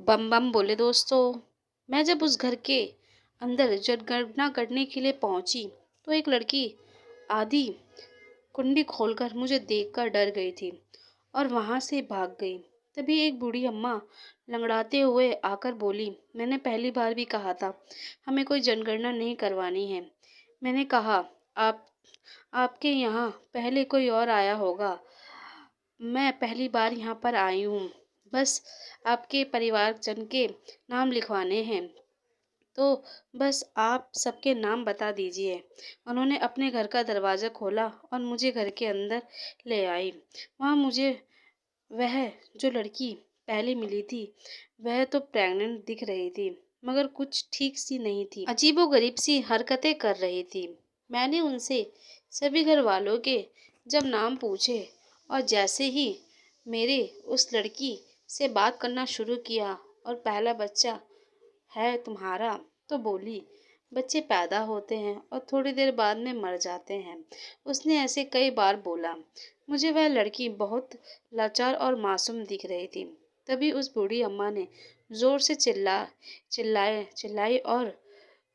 बम बम बोले दोस्तों। मैं जब उस घर के अंदर जनगणना करने के लिए पहुंची तो एक लड़की आधी कुंडी खोलकर मुझे देखकर डर गई थी और वहां से भाग गई। तभी एक बूढ़ी अम्मा लंगड़ाते हुए आकर बोली, मैंने पहली बार भी कहा था हमें कोई जनगणना नहीं करवानी है। मैंने कहा, आप आपके यहाँ पहले कोई और आया होगा, मैं पहली बार यहाँ पर आई हूँ, बस आपके परिवारजन के नाम लिखवाने हैं, तो बस आप सबके नाम बता दीजिए। उन्होंने अपने घर का दरवाज़ा खोला और मुझे घर के अंदर ले आई। वहाँ मुझे वह जो लड़की पहले मिली थी वह तो प्रेग्नेंट दिख रही थी, मगर कुछ ठीक सी नहीं थी, अजीबोगरीब सी हरकतें कर रही थी। मैंने उनसे सभी घर वालों के जब नाम पूछे और जैसे ही मेरे उस लड़की से बात करना शुरू किया और पहला बच्चा है तुम्हारा, तो बोली, बच्चे पैदा होते हैं और थोड़ी देर बाद में मर जाते हैं। उसने ऐसे कई बार बोला। मुझे वह लड़की बहुत लाचार और मासूम दिख रही थी। तभी उस बूढ़ी अम्मा ने जोर से चिल्लाई और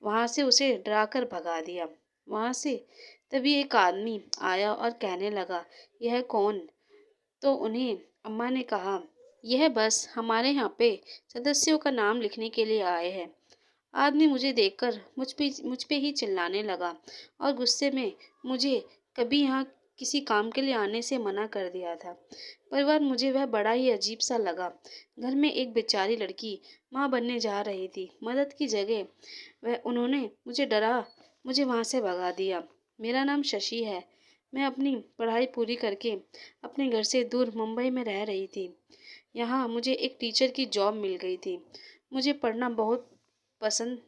वहां से उसे डराकर भगा दिया। वहां से तभी एक आदमी आया और कहने लगा, यह कौन? तो उन्हें अम्मा ने कहा, यह बस हमारे यहाँ पे सदस्यों का नाम लिखने के लिए आए हैं। आदमी मुझे देखकर मुझ पे ही चिल्लाने लगा और गुस्से में मुझे कभी यहाँ किसी काम के लिए आने से मना कर दिया था। परिवार मुझे वह बड़ा ही अजीब सा लगा। घर में एक बेचारी लड़की माँ बनने जा रही थी। मदद की जगह वह उन्होंने मुझे वहाँ से भगा दिया। मेरा नाम शशि है। मैं अपनी पढ़ाई पूरी करके अपने घर से दूर मुंबई में रह रही थी। यहाँ मुझे एक टीचर की जॉब मिल गई थी। मुझे पढ़ना बहुत पसंद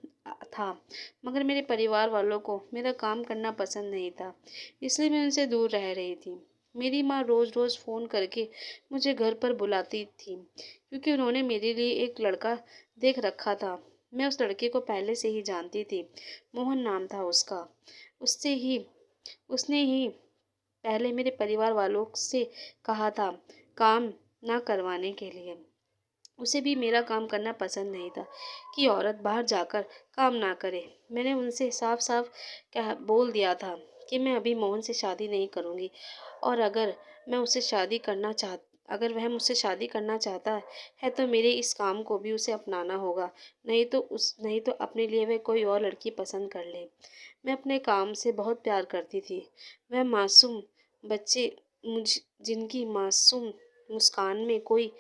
था, मगर मेरे परिवार वालों को मेरा काम करना पसंद नहीं था, इसलिए मैं उनसे दूर रह रही थी। मेरी माँ रोज़ रोज़ फ़ोन करके मुझे घर पर बुलाती थी, क्योंकि उन्होंने मेरे लिए एक लड़का देख रखा था। मैं उस लड़के को पहले से ही जानती थी। मोहन नाम था उसका। उसने ही पहले मेरे परिवार वालों से कहा था काम ना करवाने के लिए। उसे भी मेरा काम करना पसंद नहीं था कि औरत बाहर जाकर काम ना करे। मैंने उनसे साफ साफ कह बोल दिया था कि मैं अभी मोहन से शादी नहीं करूँगी, और अगर वह मुझसे शादी करना चाहता है तो मेरे इस काम को भी उसे अपनाना होगा, नहीं तो अपने लिए वह कोई और लड़की पसंद कर ले। मैं अपने काम से बहुत प्यार करती थी। वह मासूम बच्चे मुझ जिनकी मासूम मुस्कान में कोई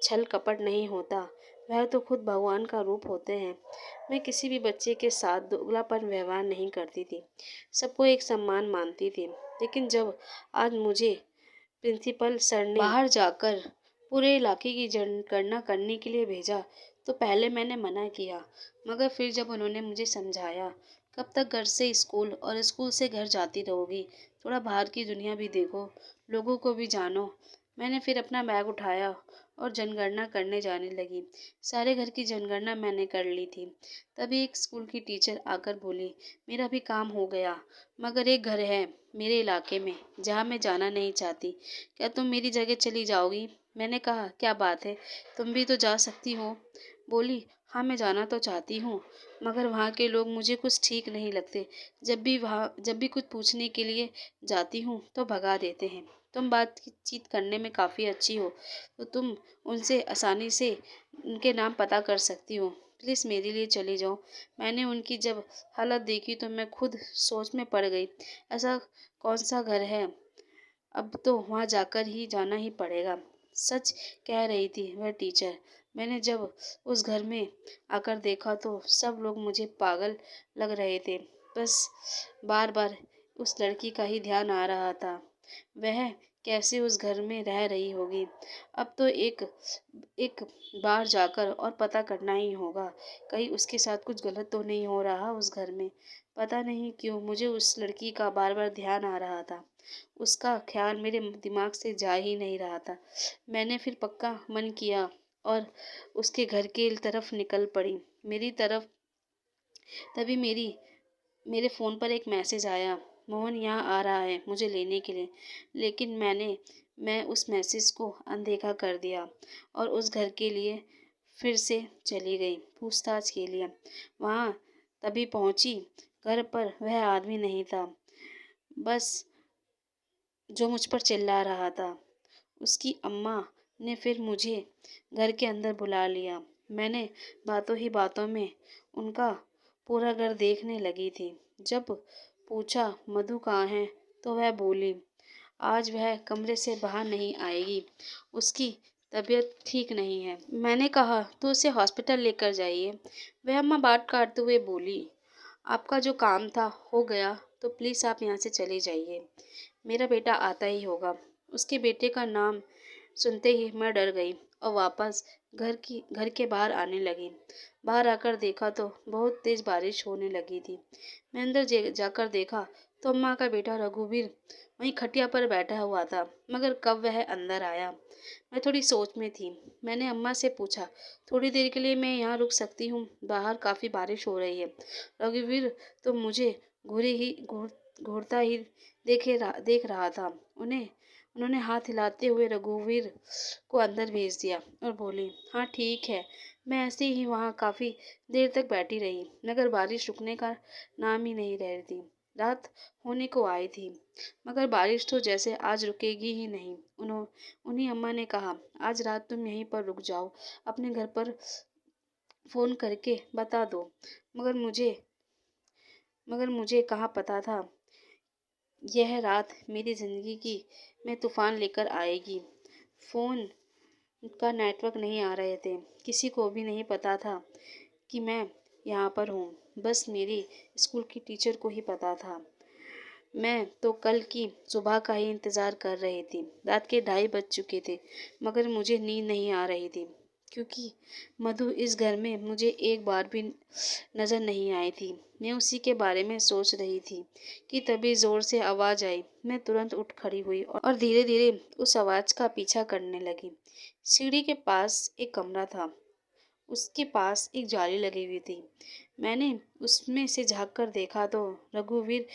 छल कपट नहीं होता, वह तो खुद भगवान का रूप होते हैं। मैं किसी भी बच्चे के साथ दोगलापन व्यवहार नहीं करती थी, सबको एक सम्मान मानती थी। लेकिन जब आज मुझे प्रिंसिपल सर ने बाहर जाकर पूरे इलाके की जनगणना करने के लिए भेजा, तो पहले मैंने मना किया, मगर फिर जब उन्होंने मुझे समझाया, कब तक घर से स्कूल और स्कूल से घर जाती रहोगी, थोड़ा बाहर की दुनिया भी देखो, लोगों को भी जानो। मैंने फिर अपना बैग उठाया और जनगणना करने जाने लगी। सारे घर की जनगणना मैंने कर ली थी। तभी एक स्कूल की टीचर आकर बोली, मेरा भी काम हो गया, मगर एक घर है मेरे इलाके में जहाँ मैं जाना नहीं चाहती, क्या तुम मेरी जगह चली जाओगी? मैंने कहा, क्या बात है, तुम भी तो जा सकती हो। बोली, हाँ मैं जाना तो चाहती हूँ, मगर वहाँ के लोग मुझे कुछ ठीक नहीं लगते। जब भी कुछ पूछने के लिए जाती हूँ तो भगा देते हैं। तुम बातचीत करने में काफ़ी अच्छी हो, तो तुम उनसे आसानी से उनके नाम पता कर सकती हो। प्लीज़ मेरे लिए चली जाओ। मैंने उनकी जब हालत देखी तो मैं खुद सोच में पड़ गई। ऐसा कौन सा घर है, अब तो वहाँ जाकर ही जाना ही पड़ेगा। सच कह रही थी वह टीचर। मैंने जब उस घर में आकर देखा तो सब लोग मुझे पागल लग रहे थे। बस बार बार उस लड़की का ही ध्यान आ रहा था। वह कैसे उस घर में रह रही होगी। अब तो एक एक बार जाकर और पता करना ही होगा, कहीं उसके साथ कुछ गलत तो नहीं हो रहा उस घर में। पता नहीं क्यों मुझे उस लड़की का बार बार ध्यान आ रहा था। उसका ख्याल मेरे दिमाग से जा ही नहीं रहा था। मैंने फिर पक्का मन किया और उसके घर के तरफ निकल पड़ी। मेरी तरफ तभी मेरे फ़ोन पर एक मैसेज आया, मोहन यहाँ आ रहा है मुझे लेने के लिए। लेकिन मैं उस मैसेज को अनदेखा कर दिया और उस घर के लिए फिर से चली गई पूछताछ के लिए। वहाँ तभी पहुंची, घर पर वह आदमी नहीं था, बस जो मुझ पर चिल्ला रहा था। उसकी अम्मा ने फिर मुझे घर के अंदर बुला लिया। मैंने बातों ही बातों में उनका पूरा घर देखने लगी थी। जब पूछा मधु कहाँ है, तो वह बोली आज वह कमरे से बाहर नहीं आएगी, उसकी तबीयत ठीक नहीं है। मैंने कहा तो उसे हॉस्पिटल लेकर जाइए। वह अम्मा बात काटते हुए बोली आपका जो काम था हो गया, तो प्लीज़ आप यहाँ से चले जाइए, मेरा बेटा आता ही होगा। उसके बेटे का नाम सुनते ही मैं डर गई और वापस घर के बाहर आने लगी। बाहर आकर देखा तो बहुत तेज बारिश होने लगी थी। मैं अंदर जाकर देखा तो अम्मा का बेटा रघुवीर वहीं खटिया पर बैठा हुआ था, मगर कब वह अंदर आया। मैं थोड़ी सोच में थी। मैंने अम्मा से पूछा थोड़ी देर के लिए मैं यहाँ रुक सकती हूँ, बाहर काफ़ी बारिश हो रही है। रघुवीर तो मुझे घूरता ही देख रहा था। उन्होंने हाथ हिलाते हुए रघुवीर को अंदर भेज दिया और बोली हाँ ठीक है। मैं ऐसे ही वहाँ काफ़ी देर तक बैठी रही, मगर बारिश रुकने का नाम ही नहीं ले रही थी। रात होने को आई थी, मगर बारिश तो जैसे आज रुकेगी ही नहीं। उन्हीं अम्मा ने कहा आज रात तुम यहीं पर रुक जाओ, अपने घर पर फ़ोन करके बता दो। मगर मुझे मगर मुझे कहाँ पता था यह रात मेरी ज़िंदगी की में तूफान लेकर आएगी। फ़ोन का नेटवर्क नहीं आ रहे थे, किसी को भी नहीं पता था कि मैं यहाँ पर हूँ, बस मेरी स्कूल की टीचर को ही पता था। मैं तो कल की सुबह का ही इंतज़ार कर रही थी। रात के 2:30 बज चुके थे, मगर मुझे नींद नहीं आ रही थी, क्योंकि मधु इस घर में मुझे एक बार भी नज़र नहीं आई थी। मैं उसी के बारे में सोच रही थी कि तभी ज़ोर से आवाज़ आई। मैं तुरंत उठ खड़ी हुई और धीरे धीरे उस आवाज़ का पीछा करने लगी। सीढ़ी के पास एक कमरा था, उसके पास एक जाली लगी हुई थी। मैंने उसमें से झाँक कर देखा तो रघुवीर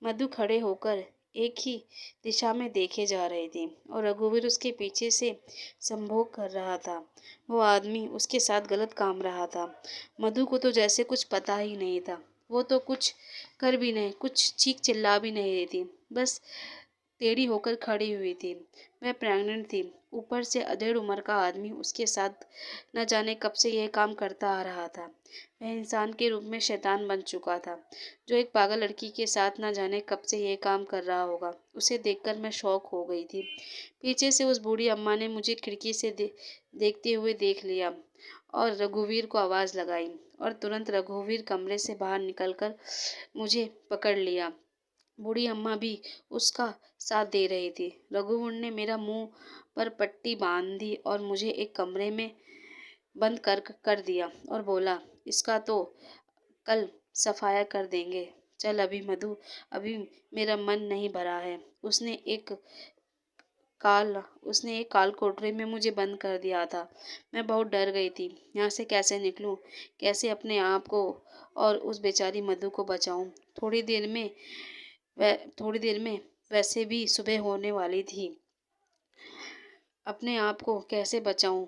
मधु खड़े होकर एक ही दिशा में देखे जा रहे थे और रघुवीर उसके पीछे से संभोग कर रहा था। वो आदमी उसके साथ गलत काम रहा था। मधु को तो जैसे कुछ पता ही नहीं था। वो तो कुछ कर भी नहीं, कुछ चीख चिल्ला भी नहीं रही थी, बस टेढ़ी होकर खड़ी हुई थी। वह प्रेग्नेंट थी, ऊपर से अधेड़ उम्र का आदमी उसके साथ न जाने कब से यह काम करता आ रहा था। वह इंसान के रूप में शैतान बन चुका था, जो एक पागल लड़की के साथ न जाने कब से यह काम कर रहा होगा। उसे देखकर मैं शॉक हो गई थी। पीछे से उस बूढ़ी अम्मा ने मुझे खिड़की से देखते हुए देख लिया और रघुवीर को आवाज़ लगाई और तुरंत रघुवीर कमरे से बाहर निकलकर मुझे पकड़ लिया। बूढ़ी अम्मा भी उसका साथ दे रही थी। रघुवीर ने मेरा मुंह पर पट्टी बांध दी और मुझे एक कमरे में बंद कर दिया और बोला इसका तो कल सफाया कर देंगे। चल अभी मधु, अभी मेरा मन नहीं भरा है। उसने एक काल कोठरी में मुझे बंद कर दिया था। मैं बहुत डर गई थी। यहाँ से कैसे निकलूं, कैसे अपने आप को और उस बेचारी मधु को बचाऊं। थोड़ी देर में वैसे भी सुबह होने वाली थी। अपने आप को कैसे बचाऊं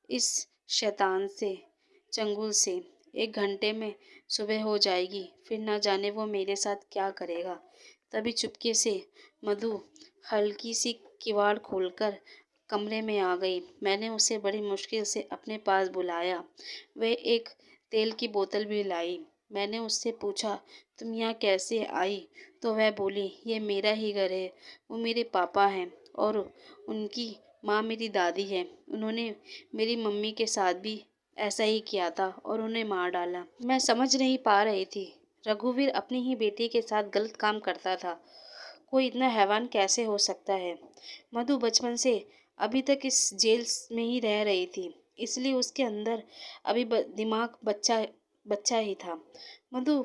इस शैतान से, चंगुल से। 1 घंटे में सुबह हो जाएगी, फिर ना जाने वो मेरे साथ क्या करेगा। तभी चुपके से मधु हल्की सी किवाड़ खोलकर कमरे में आ गई। मैंने उसे बड़ी मुश्किल से अपने पास बुलाया। वह एक तेल की बोतल भी लाई। मैंने उससे पूछा तुम यहाँ कैसे आई, तो वह बोली ये मेरा ही घर है। वो मेरे पापा हैं और उनकी माँ मेरी दादी है। उन्होंने मेरी मम्मी के साथ भी ऐसा ही किया था और उन्हें मार डाला। मैं समझ नहीं पा रही थी रघुवीर अपनी ही बेटी के साथ गलत काम करता था। कोई इतना हैवान कैसे हो सकता है। मधु बचपन से अभी तक इस जेल में ही रह रही थी, इसलिए उसके अंदर अभी दिमाग बच्चा बच्चा ही था। मधु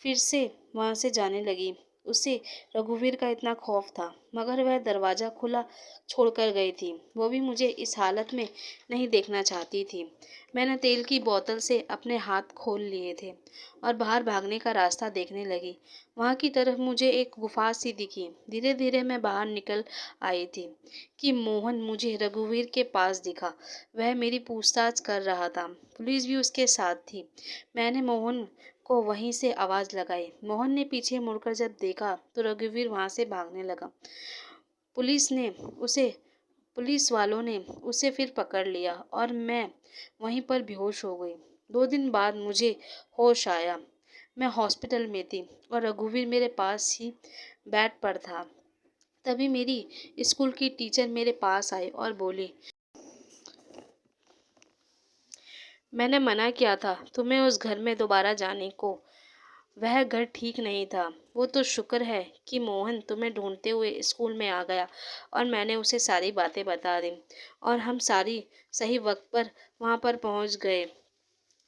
फिर से वहाँ से जाने लगी। उसे रघुवीर का इतना खौफ था, मगर वह दरवाज़ा खुला छोड़कर गई थी। वो भी मुझे इस हालत में नहीं देखना चाहती थी। मैंने तेल की बोतल से अपने हाथ खोल लिए थे और बाहर भागने का रास्ता देखने लगी। वहाँ की तरफ मुझे एक गुफा सी दिखी। धीरे धीरे मैं बाहर निकल आई थी कि मोहन मुझे रघुवीर के पास दिखा। वह मेरी पूछताछ कर रहा था। पुलिस भी उसके साथ थी। मैंने मोहन को वहीं से आवाज़ लगाई। मोहन ने पीछे मुड़कर जब देखा तो रघुवीर वहाँ से भागने लगा। पुलिस वालों ने उसे फिर पकड़ लिया और मैं वहीं पर बेहोश हो गई। 2 दिन बाद मुझे होश आया। मैं हॉस्पिटल में थी और रघुवीर मेरे पास ही बेड पर था। तभी मेरी स्कूल की टीचर मेरे पास आई और बोली, मैंने मना किया था तुम्हें उस घर में दोबारा जाने को। वह घर ठीक नहीं था। वो तो शुक्र है कि मोहन तुम्हें ढूंढते हुए स्कूल में आ गया और मैंने उसे सारी बातें बता दी और हम सारी सही वक्त पर वहाँ पर पहुँच गए।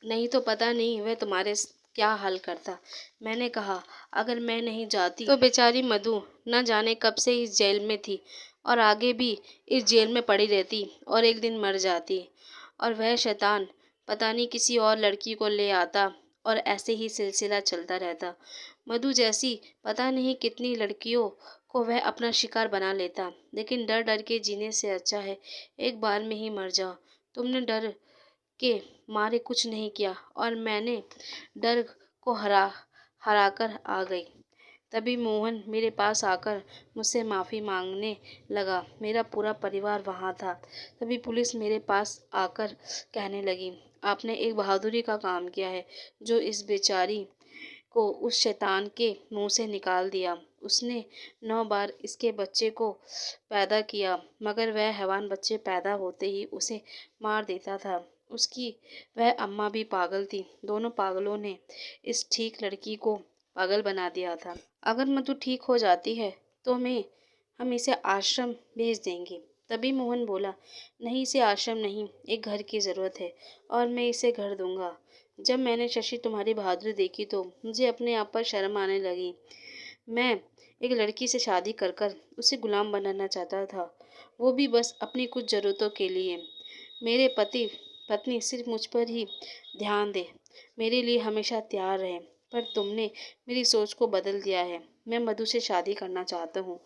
नहीं तो पता नहीं वह तुम्हारे क्या हाल करता। मैंने कहा, अगर मैं नहीं जाती तो बेचारी मधु न जाने कब से इस जेल में थी और आगे भी इस जेल में पड़ी रहती और एक दिन मर जाती और वह शैतान पता नहीं किसी और लड़की को ले आता और ऐसे ही सिलसिला चलता रहता। मधु जैसी पता नहीं कितनी लड़कियों को वह अपना शिकार बना लेता, लेकिन डर डर के जीने से अच्छा है एक बार में ही मर जाओ। तुमने डर के मारे कुछ नहीं किया और मैंने डर को हरा कर आ गई। तभी मोहन मेरे पास आकर मुझसे माफ़ी मांगने लगा। मेरा पूरा परिवार वहाँ था। तभी पुलिस मेरे पास आकर कहने लगी, आपने एक बहादुरी का काम किया है जो इस बेचारी को उस शैतान के मुंह से निकाल दिया। उसने 9 बार इसके बच्चे को पैदा किया, मगर वह हैवान बच्चे पैदा होते ही उसे मार देता था। उसकी वह अम्मा भी पागल थी। दोनों पागलों ने इस ठीक लड़की को पागल बना दिया था। अगर मधु ठीक हो जाती है तो हम इसे आश्रम भेज देंगे। तभी मोहन बोला, नहीं, इसे आश्रम नहीं, एक घर की ज़रूरत है और मैं इसे घर दूंगा। जब मैंने शशि तुम्हारी बहादुरी देखी तो मुझे अपने आप पर शर्म आने लगी। मैं एक लड़की से शादी कर कर उसे गुलाम बनाना चाहता था, वो भी बस अपनी कुछ ज़रूरतों के लिए। मेरे पत्नी सिर्फ मुझ पर ही ध्यान दे, मेरे लिए हमेशा तैयार रहे। पर तुमने मेरी सोच को बदल दिया है। मैं मधु से शादी करना चाहता हूँ,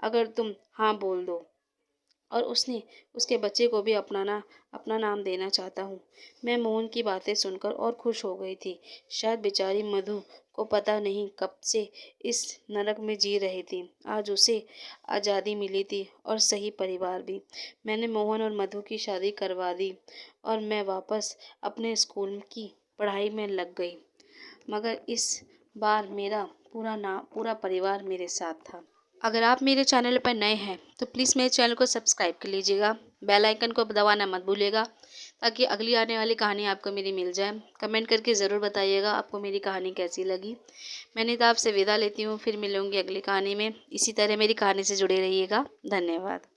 अगर तुम हाँ बोल दो, और उसके बच्चे को भी अपना नाम देना चाहता हूँ। मैं मोहन की बातें सुनकर और खुश हो गई थी। शायद बेचारी मधु को पता नहीं कब से इस नरक में जी रही थी। आज उसे आज़ादी मिली थी और सही परिवार भी। मैंने मोहन और मधु की शादी करवा दी और मैं वापस अपने स्कूल की पढ़ाई में लग गई। मगर इस बार मेरा पूरा परिवार मेरे साथ था। अगर आप मेरे चैनल पर नए हैं तो प्लीज़ मेरे चैनल को सब्सक्राइब कर लीजिएगा। बेल आइकन को दबाना मत भूलिएगा ताकि अगली आने वाली कहानी आपको मेरी मिल जाए। कमेंट करके ज़रूर बताइएगा आपको मेरी कहानी कैसी लगी। मैंने तो आपसे विदा लेती हूँ, फिर मिलूँगी अगली कहानी में। इसी तरह मेरी कहानी से जुड़े रहिएगा। धन्यवाद।